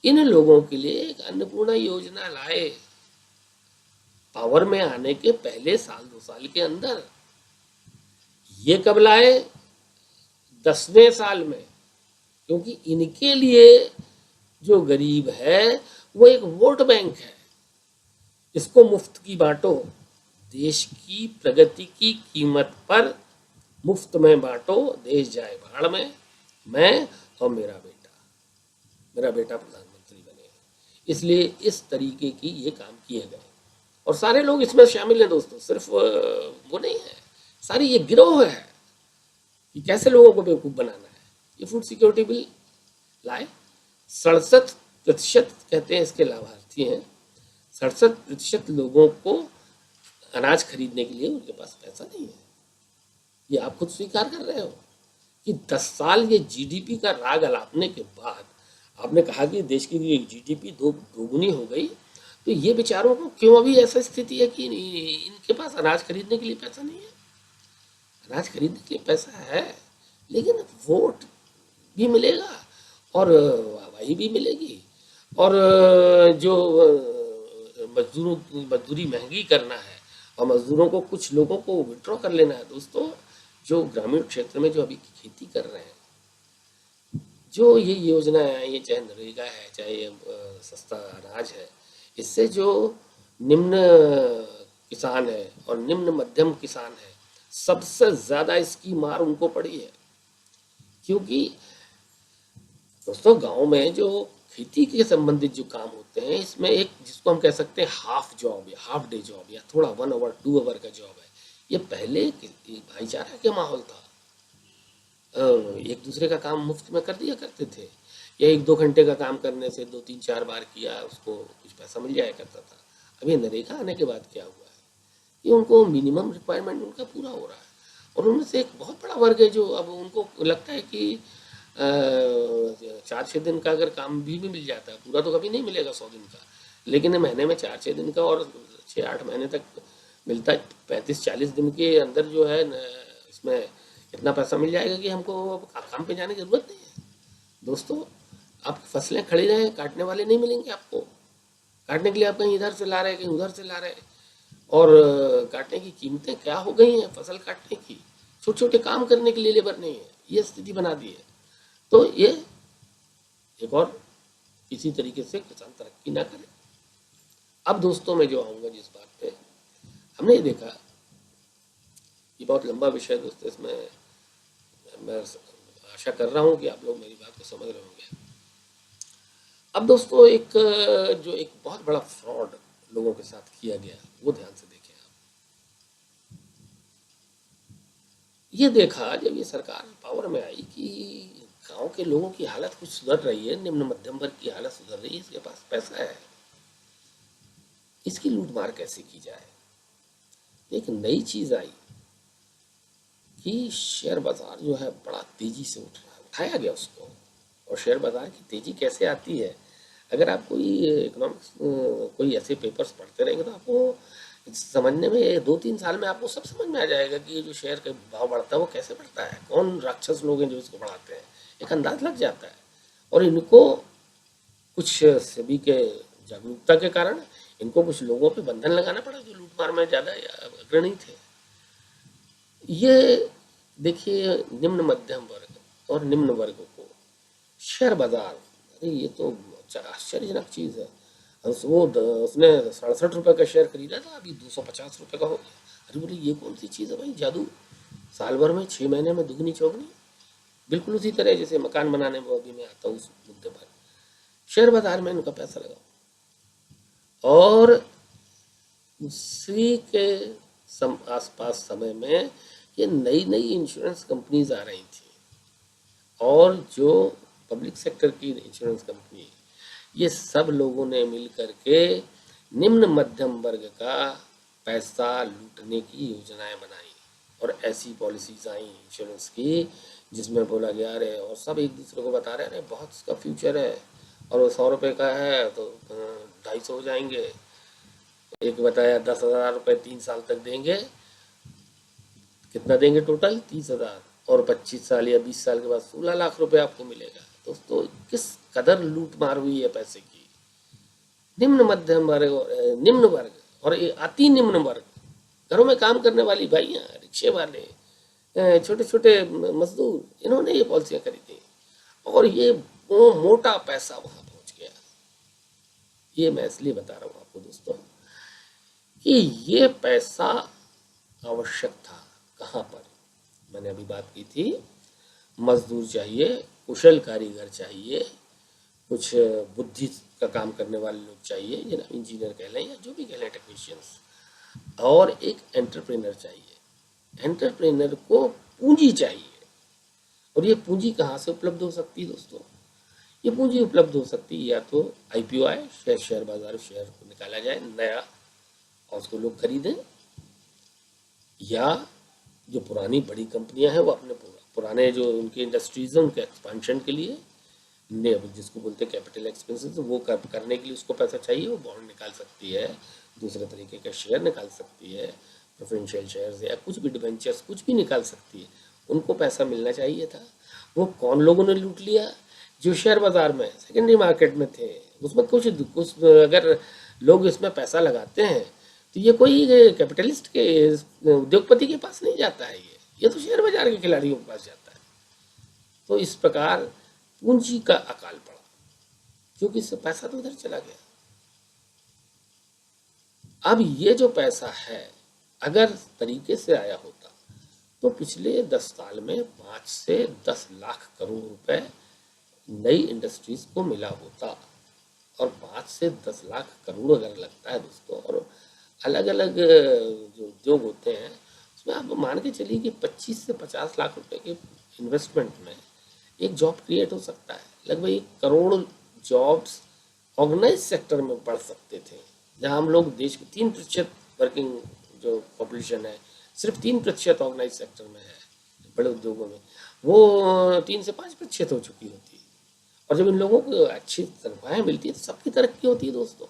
A: इन लोगों के लिए एक अन्नपूर्णा योजना लाए। पावर में आने के पहले साल 2 साल के अंदर। ये कब लाए? 10वें साल में। क्योंकि इनके लिए जो गरीब है वो एक वोट बैंक है। इसको मुफ्त की बांटो, देश की प्रगति की कीमत पर मुफ्त में बांटो, देश जाए भाड़ में, मैं और मेरा बेटा प्रधानमंत्री बने। इसलिए इस तरीके की ये काम किए गए और सारे लोग इसमें शामिल हैं दोस्तों। सिर्फ वो नहीं है, सारी ये गिरोह है कि कैसे लोगों को बेवकूफ़ बनाना है। ये फूड सिक्योरिटी बिल लाए। 67% कहते हैं इसके लाभार्थी हैं। 67% लोगों को अनाज खरीदने के लिए उनके पास पैसा नहीं है। ये आप खुद स्वीकार कर रहे हो कि 10 साल ये जीडीपी का राग अलापने के बाद आपने कहा कि देश की जीडीपी दोगुनी हो गई, तो ये बेचारों को क्यों अभी ऐसा स्थिति है कि इनके पास अनाज खरीदने के लिए पैसा नहीं है? अनाज खरीदने के लिए पैसा है, लेकिन वोट भी मिलेगा और वाहवाही भी मिलेगी, और जो मजदूरी महंगी करना है और मजदूरों को, कुछ लोगों को विड्रॉ कर लेना है। दोस्तों, जो ग्रामीण क्षेत्र में जो अभी खेती कर रहे हैं, जो ये योजनाएं आई है, चाहे नरेगा है, चाहे सस्ता अनाज है, इससे जो निम्न किसान है और निम्न मध्यम किसान है, सबसे ज्यादा इसकी मार उनको पड़ी है, क्योंकि दोस्तों गांव में जो खेती के संबंधित जो काम होते हैं, इसमें एक जिसको हम कह सकते हैं हाफ जॉब या हाफ डे जॉब या थोड़ा 1 आवर 2 आवर का जॉब है। ये पहले भाईचारा के माहौल था। एक दूसरे का काम मुफ्त में कर दिया करते थे, या 1-2 घंटे का काम करने से 2-3-4 बार किया उसको कुछ पैसा मिल जाया करता था। अभी नरेगा आने के बाद क्या हुआ है कि उनको मिनिमम रिक्वायरमेंट उनका पूरा हो रहा है, और उनमें से एक बहुत बड़ा वर्ग है जो अब उनको लगता है कि 4-6 दिन का अगर काम भी मिल जाता है, पूरा तो कभी नहीं मिलेगा 100 दिन का, लेकिन महीने में 4-6 दिन का और 6-8 महीने तक मिलता है। 35-40 दिन के अंदर जो है इसमें इतना पैसा मिल जाएगा कि हमको अब काम पे जाने की जरूरत नहीं है। दोस्तों, आप फसलें खड़ी रहे, काटने वाले नहीं मिलेंगे आपको। काटने के लिए आप कहीं इधर से ला रहे हैं, कहीं उधर से ला रहे हैं, और काटने की कीमतें क्या हो गई हैं फसल काटने की, छोटे छोटे काम करने के लिए लेबर नहीं है, ये स्थिति बना दी है। तो ये एक और इसी तरीके से किसान तरक्की ना करे। अब दोस्तों मैं जो आऊँगा जिस बात पे, हमने ये देखा, ये बहुत लंबा विषय है दोस्तों, इसमें मैं आशा कर रहा हूँ कि आप लोग मेरी बात को समझ रहे होंगे। अब दोस्तों जो एक बहुत बड़ा फ्रॉड लोगों के साथ किया गया वो ध्यान से देखें आप। ये देखा जब ये सरकार पावर में आई कि गांव के लोगों की हालत कुछ सुधर रही है, निम्न मध्यम वर्ग की हालत सुधर रही है, इसके पास पैसा है, इसकी लूटमार कैसे की जाए। एक नई चीज आई कि शेयर बाजार जो है बड़ा तेजी से उठ रहा है, उठाया गया उसको। और शेयर बाजार की तेजी कैसे आती है, अगर आप कोई इकोनॉमिक्स कोई ऐसे पेपर्स पढ़ते रहेंगे तो आपको समझने में 2-3 साल में आपको सब समझ में आ जाएगा कि ये जो शेयर का भाव बढ़ता है वो कैसे बढ़ता है, कौन राक्षस लोग हैं जो इसको बढ़ाते हैं, एक अंदाज लग जाता है। और इनको कुछ सेबी के जागरूकता के कारण इनको कुछ लोगों पे बंधन लगाना पड़ा जो लूटमार में ज़्यादा अग्रणी थे। ये देखिए, निम्न मध्यम वर्ग और निम्न वर्ग को शेयर बाजार, अरे ये तो आश्चर्यजनक चीज़ है। उसने 67 रुपये का शेयर खरीदा था, अभी 250 रुपये का हो गया। अरे बोले ये कौन सी चीज़ है भाई, जादू, साल भर में 6 महीने में दुगनी चौगनी। बिल्कुल उसी तरह जैसे मकान बनाने में अभी मैं आता हूँ उस मुद्दे पर, शेयर बाजार में इनका पैसा लगाओ। और उसी के आसपास समय में ये नई नई इंश्योरेंस कंपनीज आ रही थी, और जो पब्लिक सेक्टर की इंश्योरेंस कंपनी, ये सब लोगों ने मिल करके निम्न मध्यम वर्ग का पैसा लूटने की योजनाएं बनाई, और ऐसी पॉलिसीज आई इंश्योरेंस की जिसमें बोला गया अरे, और सब एक दूसरे को बता रहे हैं अरे बहुत इसका फ्यूचर है, और वो 100 रुपये का है तो 250 हो जाएंगे। एक बताया 10,000 रुपये 3 साल तक देंगे, कितना देंगे टोटल 30,000, और 25 साल या 20 साल के बाद 16 लाख रुपए आपको मिलेगा। दोस्तों किस कदर लूट मार हुई है पैसे की। निम्न मध्यम वर्ग, निम्न वर्ग और अति निम्न वर्ग, घरों में काम करने वाली भाइयाँ, रिक्शे वाले, छोटे छोटे मजदूर, इन्होंने ये पॉलिसियाँ खरीदी, और ये वो मोटा पैसा वहां पहुंच गया। ये मैं इसलिए बता रहा हूँ आपको दोस्तों कि ये पैसा आवश्यक था कहाँ पर। मैंने अभी बात की थी, मजदूर चाहिए, कुशल कारीगर चाहिए, कुछ बुद्धि का काम करने वाले लोग चाहिए, जिन्हें इंजीनियर कह लें या जो भी कह लें, टेक्नीशियंस, और एक एंटरप्रेनर चाहिए। एंटरप्रेनर को पूंजी चाहिए, और ये पूंजी कहाँ से उपलब्ध हो सकती है दोस्तों? ये पूंजी उपलब्ध हो सकती है या तो आईपीओ आए, शेयर बाजार, शेयर को निकाला जाए नया और उसको लोग खरीदें, या जो पुरानी बड़ी कंपनियां हैं वो अपने पुराने जो उनके इंडस्ट्रीज हैं उनके एक्सपेंशन के लिए, जिसको बोलते हैं कैपिटल एक्सपेंसेस, वो करने के लिए उसको पैसा चाहिए, वो बॉन्ड निकाल सकती है, दूसरे तरीके के शेयर निकाल सकती है, प्रेफरेंशियल शेयर्स या कुछ भी डिबेंचर्स, कुछ भी निकाल सकती है। उनको पैसा मिलना चाहिए था। वो कौन लोगों ने लूट लिया? जो शेयर बाजार में सेकेंडरी मार्केट में थे। उसमें कुछ अगर लोग इसमें पैसा लगाते हैं तो ये कोई कैपिटलिस्ट के उद्योगपति के पास नहीं जाता है, ये तो शेयर बाजार के खिलाड़ियों के पास जाता है। तो इस प्रकार पूंजी का अकाल पड़ा, क्योंकि इससे पैसा तो उधर चला गया। अब ये जो पैसा है अगर तरीके से आया होता तो पिछले 10 साल में 5 से 10 लाख करोड़ रुपए नई इंडस्ट्रीज को मिला होता। और 5 से 10 लाख करोड़ अगर लगता है दोस्तों, और अलग अलग जो उद्योग होते हैं उसमें आप मान के चलिए कि 25 से 50 लाख रुपए के इन्वेस्टमेंट में एक जॉब क्रिएट हो सकता है। लगभग 1 करोड़ जॉब्स ऑर्गेनाइज सेक्टर में बढ़ सकते थे, जहां हम लोग देश में 3% वर्किंग जो पॉपुलेशन है, सिर्फ 3% ऑर्गेनाइज सेक्टर में है बड़े उद्योगों में, वो 3 से 5% हो चुकी होती है। और जब इन लोगों को अच्छी तनख्वाहें मिलती है तो सबकी तरक्की होती है दोस्तों।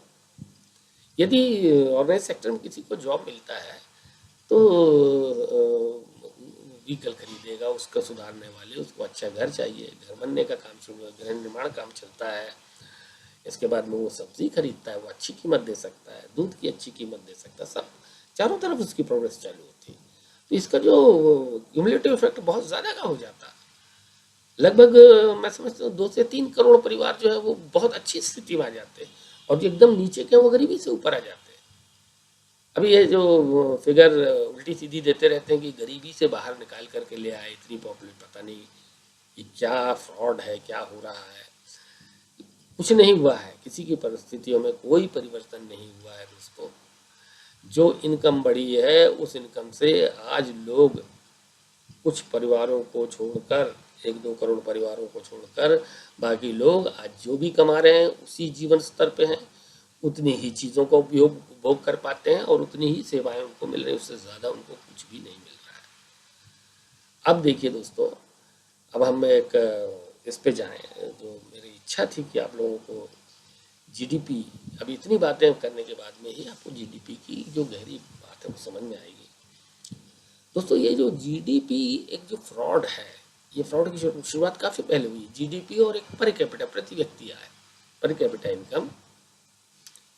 A: यदि ऑर्गेनाइज सेक्टर में किसी को जॉब मिलता है तो व्हीकल खरीदेगा, उसका सुधारने वाले, उसको अच्छा घर चाहिए, घर बनने का काम शुरू है, गृह निर्माण काम चलता है। इसके बाद में वो सब्जी खरीदता है, वो अच्छी कीमत दे सकता है, दूध की अच्छी कीमत दे सकता है, सब चारों तरफ उसकी प्रोग्रेस चालू होती है। तो इसका जो क्यूमुलेटिव इफेक्ट बहुत ज़्यादा का हो जाता है। लगभग मैं समझता हूँ 2 से 3 करोड़ परिवार जो है वो बहुत अच्छी स्थिति में आ जाते हैं, और जो एकदम नीचे के वो गरीबी से ऊपर आ जाते हैं। अभी ये जो फिगर उल्टी सीधी देते रहते हैं कि गरीबी से बाहर निकाल करके ले आए इतनी पॉपुलेशन, पता नहीं ये क्या फ्रॉड है, क्या हो रहा है। कुछ नहीं हुआ है, किसी की परिस्थितियों में कोई परिवर्तन नहीं हुआ है दोस्तों। जो इनकम बढ़ी है उस इनकम से आज लोग कुछ परिवारों को छोड़कर, 1-2 करोड़ परिवारों को छोड़कर, बाकी लोग आज जो भी कमा रहे हैं उसी जीवन स्तर पे हैं, उतनी ही चीज़ों का उपभोग कर पाते हैं और उतनी ही सेवाएं उनको मिल रही हैं, उससे ज़्यादा उनको कुछ भी नहीं मिल रहा है। अब देखिए दोस्तों, अब हम एक इस पे जाएं, जो मेरी इच्छा थी कि आप लोगों को जीडीपी, अभी इतनी बातें करने के बाद में ही आपको जीडीपी की जो गहरी बात है वो समझ में आएगी। दोस्तों ये जो जीडीपी एक जो फ्रॉड है, ये फ्रॉड की शुरुआत काफ़ी पहले हुई। जीडीपी और एक पर कैपिटा, प्रति व्यक्ति आय, पर कैपिटा इनकम,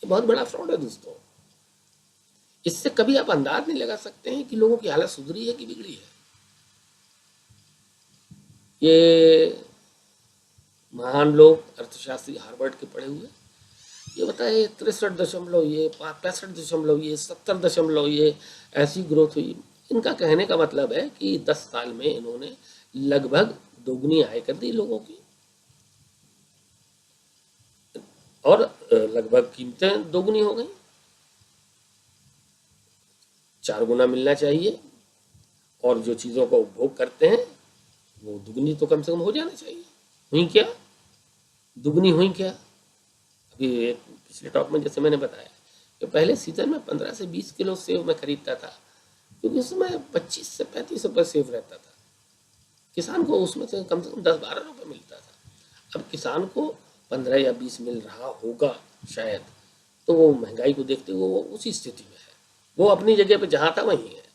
A: ये बहुत बड़ा फ्रॉड है दोस्तों। इससे कभी आप अंदाज नहीं लगा सकते हैं कि लोगों की हालत सुधरी है कि बिगड़ी है। ये महान लोग, अर्थशास्त्री हार्वर्ड के पढ़े हुए, ये बताए 63 दशमलव, ये 65 दशमलव, ये 70 दशमलव, ये ऐसी ग्रोथ हुई। इनका कहने का मतलब है कि 10 साल में इन्होंने लगभग दोगुनी आय कर दी लोगों की, और लगभग कीमतें दोगुनी हो गई। 4 गुना मिलना चाहिए, और जो चीज़ों का उपभोग करते हैं वो दुगनी तो कम से कम हो जाना चाहिए। हुई क्या? दुगनी हुई क्या? अभी एक पिछले टॉक में जैसे मैंने बताया कि पहले सीजन में 15 से 20 किलो सेव मैं खरीदता था, क्योंकि उसमें 25 से 35 रुपये सेव रहता था। किसान को उसमें से कम 10-12 रुपये मिलता था। अब किसान को 15 या 20 मिल रहा होगा शायद, तो वो महंगाई को देखते हुए वो उसी स्थिति में है, वो अपनी जगह पे जहाँ था वहीं है।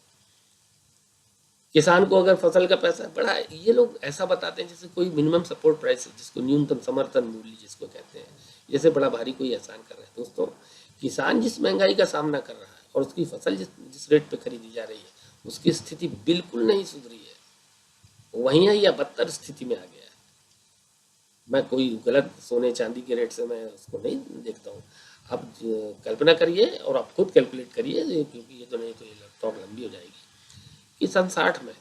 A: किसान को अगर फसल का पैसा बढ़ा है, ये लोग ऐसा बताते हैं जैसे कोई मिनिमम सपोर्ट प्राइस, जिसको न्यूनतम समर्थन मूल्य जिसको कहते हैं, जैसे बड़ा भारी कोई एहसान कर रहे हैं। दोस्तों किसान जिस महंगाई का सामना कर रहा है और उसकी फसल जिस रेट पे खरीदी जा रही है, उसकी स्थिति बिल्कुल नहीं सुधरी है, वहीं है या बदतर स्थिति में आ गया है। मैं कोई गलत सोने चांदी के रेट से मैं उसको नहीं देखता हूँ। आप कल्पना करिए और आप खुद कैलकुलेट करिए, क्योंकि ये तो नहीं तो ये टॉक लंबी हो जाएगी, कि सन 60 में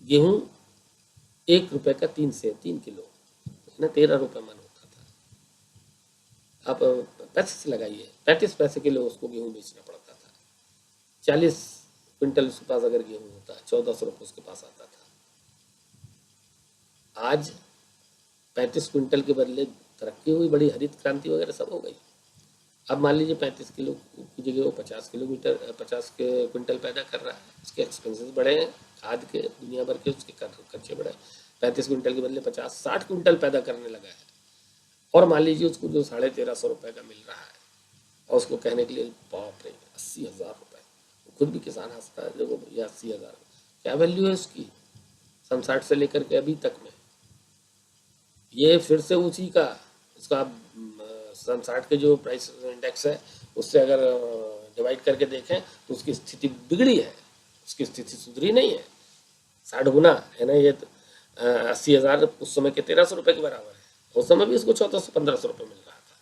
A: गेहूं 1 रुपए का 3 किलो ना 13 रुपए मन होता था। आप पैसे से लगाइए, 35 पैसे किलो उसको गेहूं बेचना पड़ता था। 40 क्विंटल उसके पास अगर गेहूं होता, 1400 रुपये उसके पास आता था। आज 35 क्विंटल के बदले तरक्की हुई, बड़ी हरित क्रांति वगैरह सब हो गई। अब मान लीजिए 35 किलो की जगह वो 50 क्विंटल पैदा कर रहा है, उसके एक्सपेंसेस बढ़े हैं, खाद के दुनिया भर के उसके खर्चे बढ़े। 35 क्विंटल के बदले 50-60 क्विंटल पैदा करने लगा है, और मान लीजिए उसको जो 1350 रुपये का मिल रहा है, और उसको कहने के लिए बाप रे 80,000 रुपये, खुद भी किसान हंसता है, देखो भैया 80,000 क्या वैल्यू है उसकी सन 60 से लेकर के अभी तक में। ये फिर से उसी का, इसका आप सन 60 के जो प्राइस इंडेक्स है उससे अगर डिवाइड करके देखें तो उसकी स्थिति बिगड़ी है, उसकी स्थिति सुधरी नहीं है। 60 गुना है ना, ये 80,000 उस समय के 1300 रुपये के बराबर है, उस समय भी उसको 1400-1500 रुपये मिल रहा था।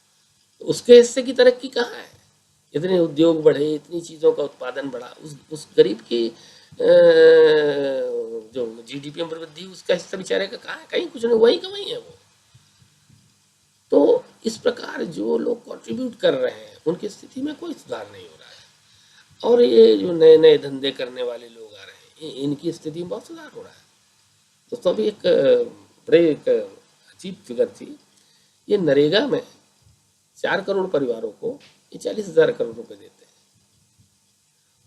A: तो उसके हिस्से की तरक्की कहाँ है? इतने उद्योग बढ़े, इतनी चीज़ों का उत्पादन बढ़ा, उस गरीब की जो जीडीपी में वृद्धि उसका हिस्सा बेचारे का कहाँ है, कहीं कुछ नहीं, वही का वही है वो। तो इस प्रकार जो लोग कंट्रीब्यूट कर रहे हैं उनकी स्थिति में कोई सुधार नहीं हो रहा है, और ये जो नए नए धंधे करने वाले लोग आ रहे हैं इनकी स्थिति में बहुत सुधार हो रहा है। दोस्तों अभी एक बड़े एक अजीब फिगर थी, ये नरेगा में 4 करोड़ परिवारों को ये 40,000 करोड़ रुपए देते हैं,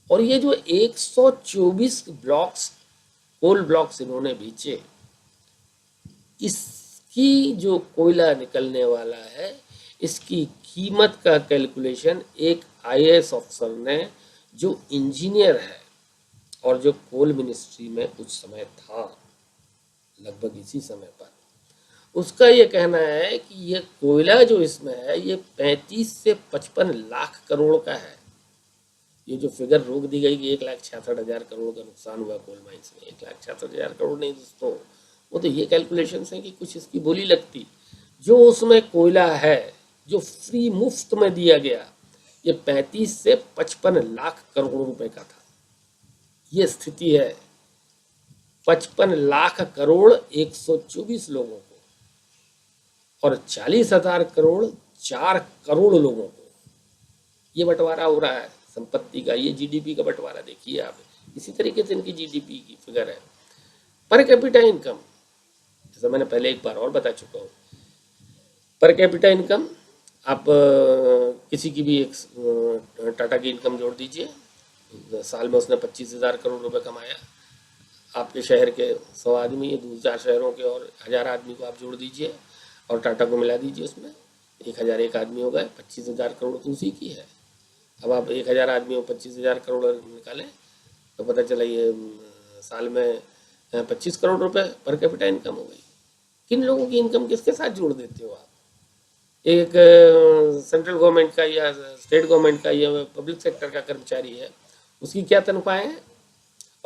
A: और ये जो 124 ब्लॉक्स कोल ब्लॉक्स इन्होंने बेचे, इसकी जो कोयला निकलने वाला है इसकी कीमत का कैलकुलेशन एक आईएएस अफसर ने, जो इंजीनियर है और जो कोल मिनिस्ट्री में कुछ समय था, लगभग इसी समय पर, उसका ये कहना है कि ये कोयला जो इसमें है ये 35 से 55 लाख करोड़ का है। ये जो फिगर रोक दी गई कि 1,66,000 करोड़ का नुकसान हुआ कोल माइंस में, 1,66,000 करोड़ नहीं दोस्तों, वो तो ये कैलकुलेशन है कि कुछ इसकी बोली लगती। जो उसमें कोयला है जो फ्री मुफ्त में दिया गया, ये 35 से 55 लाख करोड़ रुपए का था। ये स्थिति है, 55 लाख करोड़ 124 लोगों को, और 40,000 करोड़ 4 करोड़ लोगों को ये बंटवारा हो रहा है संपत्ति का। ये जीडीपी का बंटवारा देखिए आप, इसी तरीके से इनकी जीडीपी की फिगर है। पर कैपिटा इनकम, जैसा मैंने पहले एक बार और बता चुका हूँ, पर कैपिटा इनकम आप किसी की भी एक टाटा की इनकम जोड़ दीजिए, साल में उसने 25,000 करोड़ रुपए कमाया, आपके शहर के 100 आदमी, 2-4 शहरों के और 1000 आदमी को आप जोड़ दीजिए और टाटा को मिला दीजिए, उसमें 1001 आदमी हो गए, 25,000 करोड़ तो उसी की है। अब आप 1000 आदमी हो 25,000 करोड़ निकालें तो पता चला ये साल में 25 करोड़ रुपए पर कैपिटा इनकम हो गई। किन लोगों की इनकम किसके साथ जोड़ देते हो आप? एक सेंट्रल गवर्नमेंट का या स्टेट गवर्नमेंट का या पब्लिक सेक्टर का कर्मचारी है, उसकी क्या तनख्वाहें हैं,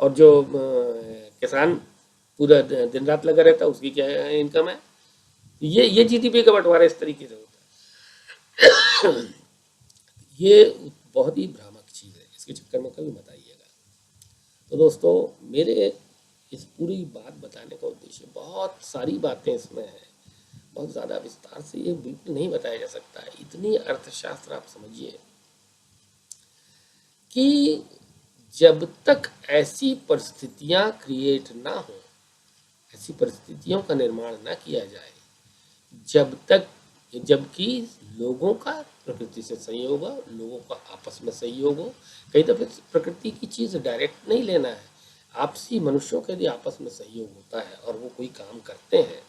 A: और जो किसान पूरा दिन रात लगा रहता है उसकी क्या इनकम है। ये जीडीपी का बंटवारा इस तरीके से होता है। ये बहुत ही भ्रामक चीज़ है, इसके चक्कर में कभी मत आइएगा। तो दोस्तों मेरे इस पूरी बात बताने का उद्देश्य, बहुत सारी बातें इसमें हैं, बहुत ज़्यादा विस्तार से ये बिल्कुल नहीं बताया जा सकता है। इतनी अर्थशास्त्र आप समझिए कि जब तक ऐसी परिस्थितियां क्रिएट ना हो, ऐसी परिस्थितियों का निर्माण ना किया जाए, जब तक, जबकि लोगों का प्रकृति से सहयोग हो, लोगों का आपस में सहयोग हो। कई दफे प्रकृति की चीज़ डायरेक्ट नहीं लेना है, आपसी मनुष्यों के यदि आपस में सहयोग होता है और वो कोई काम करते हैं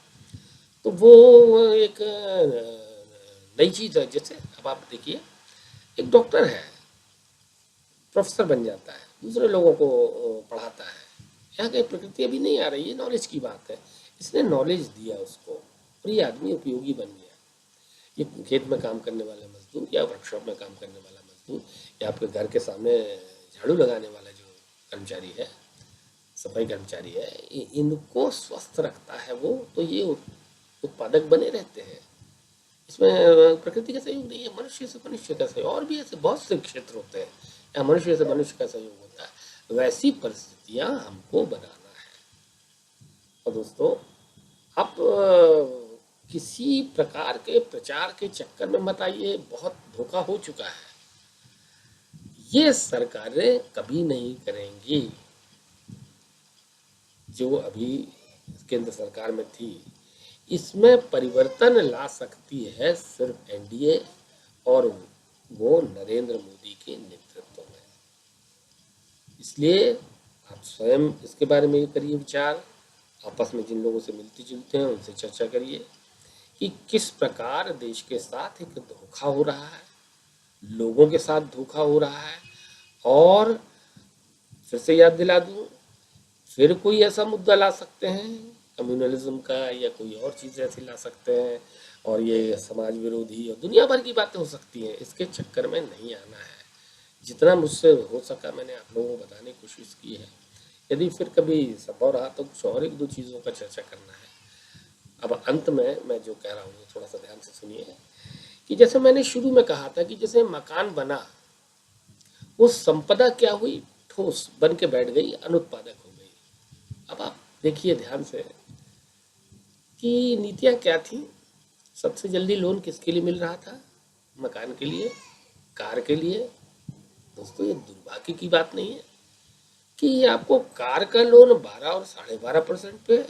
A: तो वो एक नई चीज़ है। जैसे अब आप देखिए, एक डॉक्टर है, प्रोफेसर बन जाता है, दूसरे लोगों को पढ़ाता है, यहाँ कहीं प्रकृति अभी नहीं आ रही है, नॉलेज की बात है। इसने नॉलेज दिया उसको और ये आदमी उपयोगी बन गया। ये खेत में काम करने वाले मजदूर या वर्कशॉप में काम करने वाला मजदूर या आपके घर के सामने झाड़ू लगाने वाला जो कर्मचारी है, सफाई कर्मचारी है, इनको स्वस्थ रखता है वो, तो ये उत्पादक बने रहते हैं। इसमें प्रकृति का सहयोग नहीं है, मनुष्य से मनुष्य का सहयोग। और भी ऐसे बहुत से क्षेत्र होते हैं या मनुष्य से मनुष्य का सहयोग होता है। वैसी परिस्थितियां हमको बनाना है। और दोस्तों आप किसी प्रकार के प्रचार के चक्कर में मत आइए, बहुत धोखा हो चुका है। ये सरकारें कभी नहीं करेंगी जो अभी केंद्र सरकार में थी। इसमें परिवर्तन ला सकती है सिर्फ एनडीए, और वो नरेंद्र मोदी के नेतृत्व में। इसलिए आप स्वयं इसके बारे में करिए विचार, आपस में जिन लोगों से मिलते जुलते हैं उनसे चर्चा करिए कि किस प्रकार देश के साथ एक धोखा हो रहा है, लोगों के साथ धोखा हो रहा है। और फिर से याद दिला दूं, फिर कोई ऐसा मुद्दा ला सकते हैं कम्युनलिज्म का या कोई और चीज़ ऐसी ला सकते हैं, और ये समाज विरोधी और दुनिया भर की बातें हो सकती हैं। इसके चक्कर में नहीं आना है। जितना मुझसे हो सका मैंने आप लोगों को बताने की कोशिश की है। यदि फिर कभी संभव रहा तो कुछ और एक दो चीज़ों का चर्चा करना है। अब अंत में मैं जो कह रहा हूँ थोड़ा सा ध्यान से सुनिए कि जैसे मैंने शुरू में कहा था कि जैसे मकान बना, वो संपदा क्या हुई? ठोस बन के बैठ गई, अनुत्पादक हो गई। अब आप देखिए ध्यान से कि नीतियाँ क्या थी। सबसे जल्दी लोन किसके लिए मिल रहा था? मकान के लिए, कार के लिए। दोस्तों, ये दुर्भाग्य की बात नहीं है कि आपको कार का लोन 12 और 12.5% पे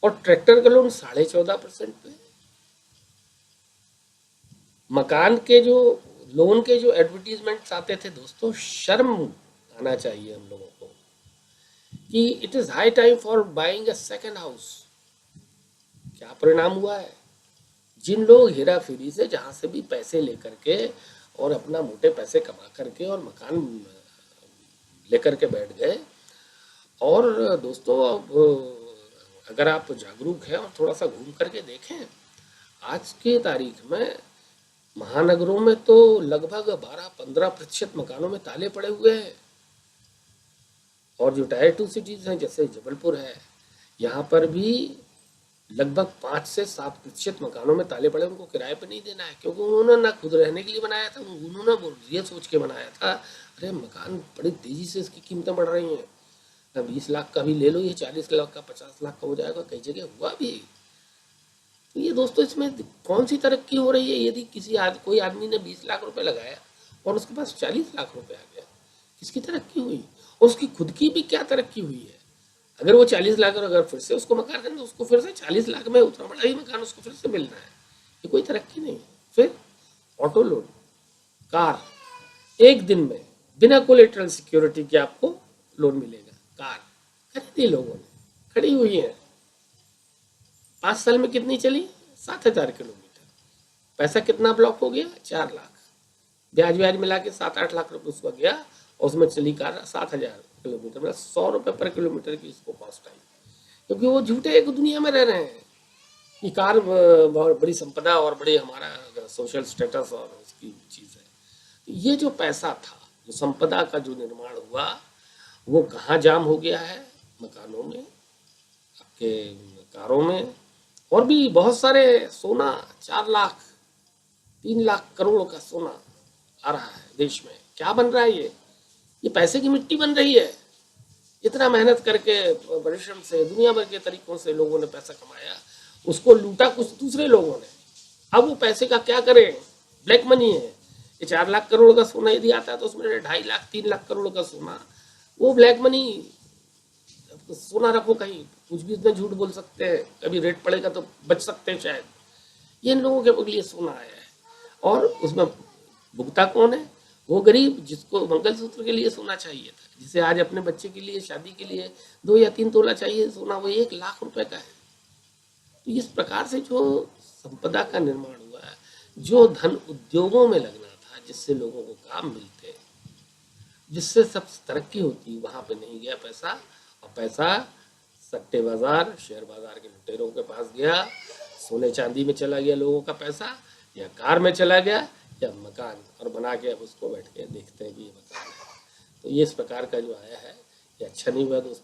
A: और ट्रैक्टर का लोन 14.5% पे। मकान के जो लोन के जो एडवर्टीजमेंट्स आते थे दोस्तों, शर्म आना चाहिए हम लोगों को कि it is high time for buying a second house. क्या परिणाम हुआ है? जिन लोग हेरा फेरी से जहां से भी पैसे लेकर के और अपना मोटे पैसे कमा करके और मकान लेकर के बैठ गए। और दोस्तों, अब अगर आप जागरूक हैं और थोड़ा सा घूम करके देखें, आज के तारीख में महानगरों में तो लगभग 12-15% मकानों में ताले पड़े हुए हैं। और जो टायर 2 सिटीज हैं जैसे जबलपुर है, यहाँ पर भी लगभग 5 से 7% मकानों में ताले पड़े, उनको किराए पे नहीं देना है, क्योंकि उन्होंने ना खुद रहने के लिए बनाया था, उन्होंने ये सोच के बनाया था अरे मकान बड़ी तेजी से इसकी कीमतें बढ़ रही हैं, 20 लाख का भी ले लो, ये 40 लाख का 50 लाख का हो जाएगा। कई जगह हुआ भी। तो ये दोस्तों, इसमें कौन सी तरक्की हो रही है? यदि कोई आदमी ने 20 लाख रुपए लगाया और उसके पास 40 लाख रुपए आ गया, किसकी तरक्की हुई? और उसकी खुद की भी क्या तरक्की हुई है? अगर वो 40 लाख और अगर फिर से उसको मकान खरीदना, तो उसको फिर से 40 लाख में उतना बड़ा ही मकान उसको फिर से मिलना है। ये कोई तरक्की नहीं है। फिर ऑटो लोन, कार, एक दिन में बिना कोलेटरल सिक्योरिटी के आपको लोन मिलेगा। कार खरीदी लोगों ने, खड़ी हुई है, 5 साल में कितनी चली? 7,000 किलोमीटर। पैसा कितना ब्लॉक हो गया? 4 लाख। ब्याज ब्याज मिला के 7-8 लाख रुपए उसका गया और उसमें चली कार 7,000 किलोमीटर, मतलब 100 रुपए पर किलोमीटर की इसको कॉस्ट आई। क्योंकि वो झूठे एक दुनिया में रह रहे हैं कि कार बहुत बड़ी संपदा और बड़ी हमारा सोशल स्टेटस और उसकी चीज़ है। ये जो पैसा था, जो संपदा का जो निर्माण हुआ, वो कहाँ जाम हो गया है? मकानों में, आपके कारों में, और भी बहुत सारे सोना, 4 लाख 3 लाख करोड़ का सोना आ रहा है देश में। क्या बन रहा है? ये पैसे की मिट्टी बन रही है। इतना मेहनत करके, परिश्रम से, दुनिया भर के तरीकों से लोगों ने पैसा कमाया, उसको लूटा कुछ दूसरे लोगों ने। अब वो पैसे का क्या करें? ब्लैक मनी है। ये 4 लाख करोड़ का सोना यदि आता है तो उसमें 2.5 लाख 3 लाख करोड़ का सोना, वो ब्लैक मनी। सोना रखो कहीं, कुछ भी इसमें झूठ बोल सकते हैं, कभी रेट पड़ेगा तो बच सकते हैं शायद। ये इन लोगों के लिए सोना आया है। और उसमें भुगता कौन है? वो गरीब जिसको मंगलसूत्र के लिए सोना चाहिए था, जिसे आज अपने बच्चे के लिए, शादी के लिए 2 या 3 तोला चाहिए सोना, वो 1 लाख रुपए का है। तो इस प्रकार से जो संपदा का निर्माण हुआ है, जो धन उद्योगों में लगना था, जिससे लोगों को काम मिलते, जिससे सब तरक्की होती, वहां पे नहीं गया पैसा। और पैसा सट्टे बाजार, शेयर बाजार के लुटेरों के पास गया, सोने चांदी में चला गया लोगों का पैसा, या कार में चला गया, या मकान, और बना के अब उसको बैठ के देखते हैं कि ये मकान है। तो ये इस प्रकार का जो आया है, ये अच्छा नहीं हुआ दोस्तों।